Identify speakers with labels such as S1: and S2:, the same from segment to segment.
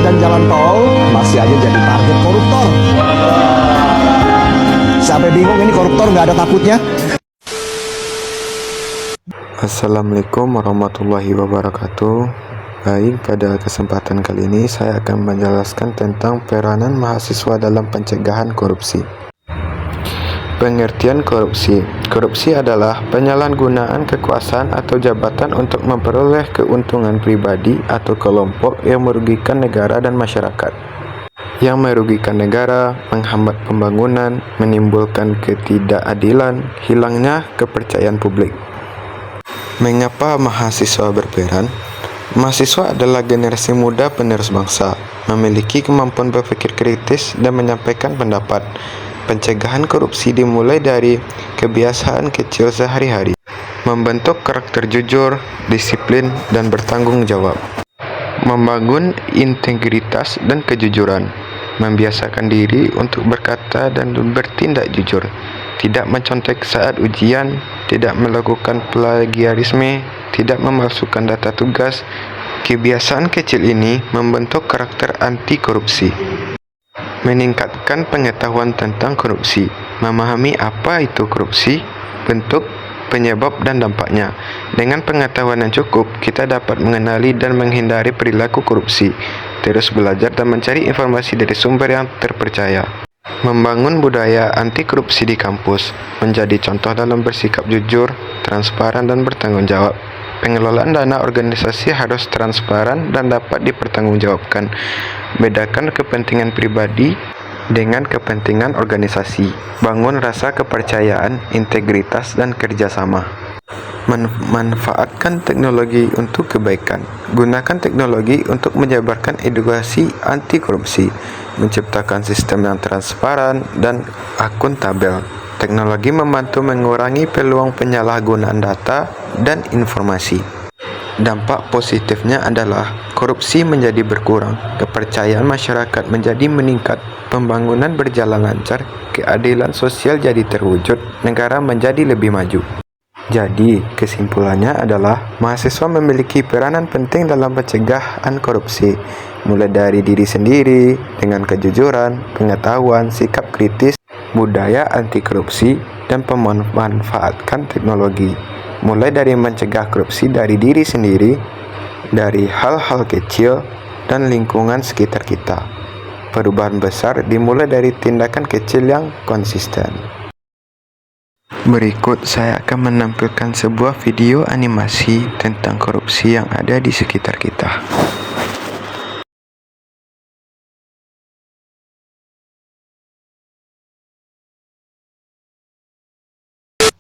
S1: dan jalan tol masih aja jadi target koruptor. Sampai bingung ini koruptor nggak ada takutnya.
S2: Assalamualaikum warahmatullahi wabarakatuh. Baik, pada kesempatan kali ini saya akan menjelaskan tentang peranan mahasiswa dalam pencegahan korupsi. Pengertian korupsi. Korupsi adalah penyalahgunaan kekuasaan atau jabatan untuk memperoleh keuntungan pribadi atau kelompok yang merugikan negara dan masyarakat. Yang merugikan negara, menghambat pembangunan, menimbulkan ketidakadilan, hilangnya kepercayaan publik. Mengapa mahasiswa berperan? Mahasiswa adalah generasi muda penerus bangsa, memiliki kemampuan berpikir kritis dan menyampaikan pendapat. Pencegahan korupsi dimulai dari kebiasaan kecil sehari-hari, membentuk karakter jujur, disiplin, dan bertanggung jawab, membangun integritas dan kejujuran, membiasakan diri untuk berkata dan bertindak jujur, tidak mencontek saat ujian, tidak melakukan plagiarisme, tidak memalsukan data tugas. Kebiasaan kecil ini membentuk karakter anti korupsi. Meningkatkan pengetahuan tentang korupsi, memahami apa itu korupsi, bentuk, penyebab, dan dampaknya. Dengan pengetahuan yang cukup, kita dapat mengenali dan menghindari perilaku korupsi, terus belajar dan mencari informasi dari sumber yang terpercaya. Membangun budaya anti korupsi di kampus, menjadi contoh dalam bersikap jujur, transparan, dan bertanggung jawab. Pengelolaan dana organisasi harus transparan dan dapat dipertanggungjawabkan. Bedakan kepentingan pribadi dengan kepentingan organisasi. Bangun rasa kepercayaan, integritas, dan kerjasama. Manfaatkan teknologi untuk kebaikan. Gunakan teknologi untuk menyebarkan edukasi anti korupsi, menciptakan sistem yang transparan dan akuntabel. Teknologi membantu mengurangi peluang penyalahgunaan data dan informasi. Dampak positifnya adalah korupsi menjadi berkurang, kepercayaan masyarakat menjadi meningkat, pembangunan berjalan lancar, keadilan sosial jadi terwujud, negara menjadi lebih maju. Jadi, kesimpulannya adalah mahasiswa memiliki peranan penting dalam pencegahan korupsi, mulai dari diri sendiri dengan kejujuran, pengetahuan, sikap kritis, budaya anti korupsi, dan memanfaatkan teknologi. Mulai dari mencegah korupsi dari diri sendiri, dari hal-hal kecil, dan lingkungan sekitar kita. Perubahan besar dimulai dari tindakan kecil yang konsisten. Berikut saya akan menampilkan sebuah video animasi tentang korupsi yang ada di sekitar kita.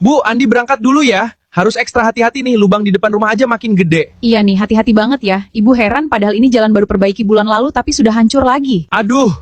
S3: Bu, Andi berangkat dulu ya. Harus ekstra hati-hati nih, lubang di depan rumah aja makin gede.
S4: Iya nih, hati-hati banget ya. Ibu heran padahal ini jalan baru perbaiki bulan lalu tapi sudah hancur lagi.
S3: Aduh,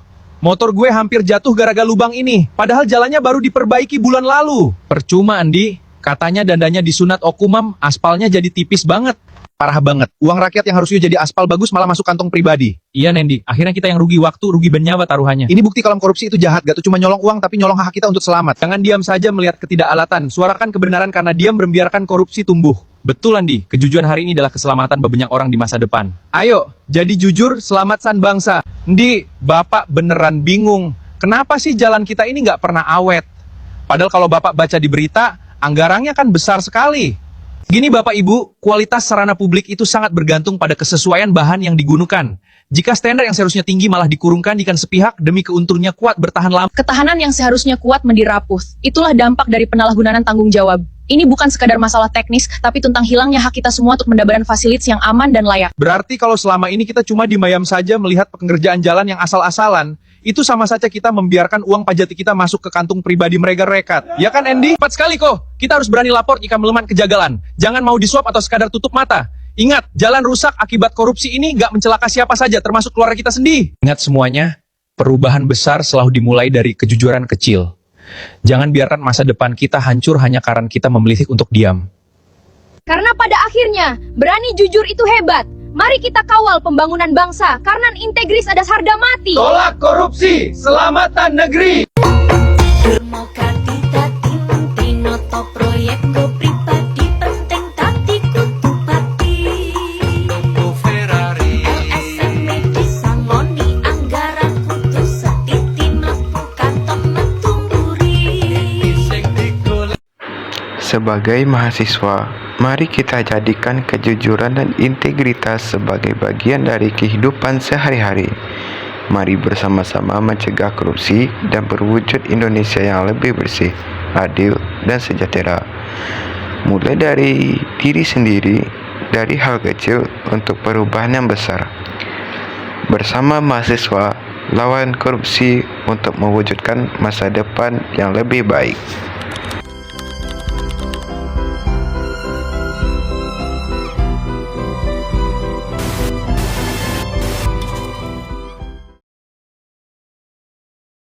S3: motor gue hampir jatuh gara-gara lubang ini. Padahal jalannya baru diperbaiki bulan lalu. Percuma, Andi. Katanya dandanya disunat Okumam, aspalnya jadi tipis banget. Parah banget. Uang rakyat yang harusnya jadi aspal bagus malah masuk kantong pribadi. Iya, Nendi. Akhirnya kita yang rugi waktu, rugi nyawa taruhannya. Ini bukti kalau korupsi itu jahat. Gak tuh cuma nyolong uang, tapi nyolong hak kita untuk selamat. Jangan diam saja melihat ketidakadilatan. Suarakan kebenaran karena diam membiarkan korupsi tumbuh. Betul, Andi. Kejujuran hari ini adalah keselamatan banyak orang di masa depan. Ayo, jadi jujur, selamatkan bangsa. Ndi, Bapak beneran bingung. Kenapa sih jalan kita ini nggak pernah awet? Padahal kalau Bapak baca di berita, anggarannya kan besar sekali. Gini Bapak Ibu, kualitas sarana publik itu sangat bergantung pada kesesuaian bahan yang digunakan. Jika standar yang seharusnya tinggi malah dikurungkan ikan sepihak demi keuntungannya kuat bertahan lama.
S4: Ketahanan yang seharusnya kuat menjadi rapuh. Itulah dampak dari penyalahgunaan tanggung jawab. Ini bukan sekadar masalah teknis, tapi tentang hilangnya hak kita semua untuk mendapatkan fasilitas yang aman dan layak.
S3: Berarti kalau selama ini kita cuma dimayam saja melihat pengerjaan jalan yang asal-asalan, itu sama saja kita membiarkan uang pajak kita masuk ke kantung pribadi mereka-rekat. Ya kan, Andy? Cepat sekali kok. Kita harus berani lapor jika meleman kejagalan. Jangan mau disuap atau sekadar tutup mata. Ingat, jalan rusak akibat korupsi ini nggak mencelaka siapa saja, termasuk keluarga kita sendiri. Ingat semuanya, Perubahan besar selalu dimulai dari kejujuran kecil. Jangan biarkan masa depan kita hancur hanya karena kita memilih untuk diam.
S5: Karena pada akhirnya, berani jujur itu hebat. Mari kita kawal pembangunan bangsa, karena integris ada harga mati.
S3: Tolak korupsi, selamatkan negeri.
S6: Demokrasi dadi menteri noto proyek go pribadi penting dadi kudu pati. LSM medis sangoni anggaran kudu setiti mlebu kantong metu mburi.
S2: Sebagai mahasiswa, mari kita jadikan kejujuran dan integritas sebagai bagian dari kehidupan sehari-hari. Mari bersama-sama mencegah korupsi dan berwujud Indonesia yang lebih bersih, adil, dan sejahtera. Mulai dari diri sendiri, dari hal kecil untuk perubahan yang besar. Bersama mahasiswa, lawan korupsi untuk mewujudkan masa depan yang lebih baik.